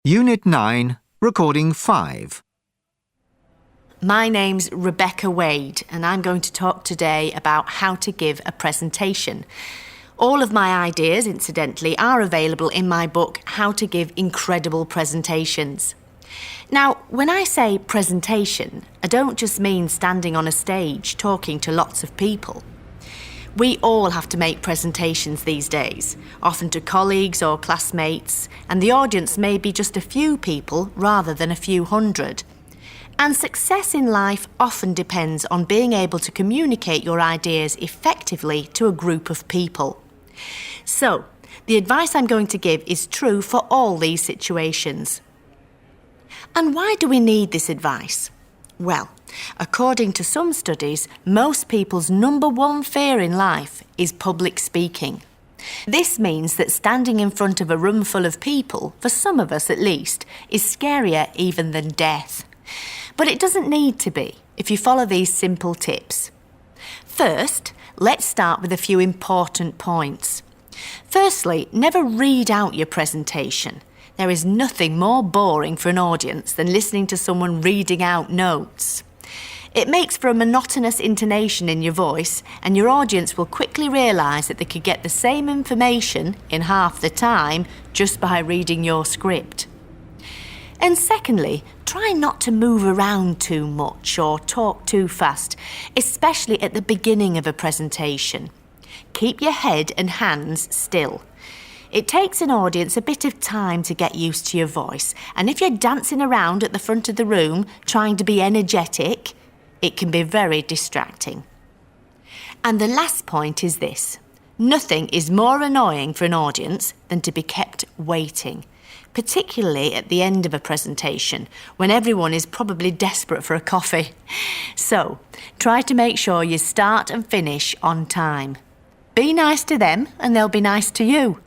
Unit 9, Recording 5. My name's Rebecca Wade and I'm going to talk today about how to give a presentation. All of my ideas, incidentally, are available in my book, How to Give Incredible Presentations. Now, when I say presentation, I don't just mean standing on a stage talking to lots of people. We all have to make presentations these days, often to colleagues or classmates, and the audience may be just a few people rather than a few hundred. And success in life often depends on being able to communicate your ideas effectively to a group of people. So, the advice I'm going to give is true for all these situations. And why do we need this advice? Well, according to some studies, most people's number one fear in life is public speaking. This means that standing in front of a room full of people, for some of us at least, is scarier even than death. But it doesn't need to be if you follow these simple tips. First, let's start with a few important points. Firstly, never read out your presentation. There is nothing more boring for an audience than listening to someone reading out notes. It makes for a monotonous intonation in your voice, and your audience will quickly realise that they could get the same information in half the time just by reading your script. And secondly, try not to move around too much or talk too fast, especially at the beginning of a presentation. Keep your head and hands still. It takes an audience a bit of time to get used to your voice, and if you're dancing around at the front of the room trying to be energetic, it can be very distracting. And the last point is this: nothing is more annoying for an audience than to be kept waiting, particularly at the end of a presentation when everyone is probably desperate for a coffee. So, try to make sure you start and finish on time. Be nice to them and they'll be nice to you.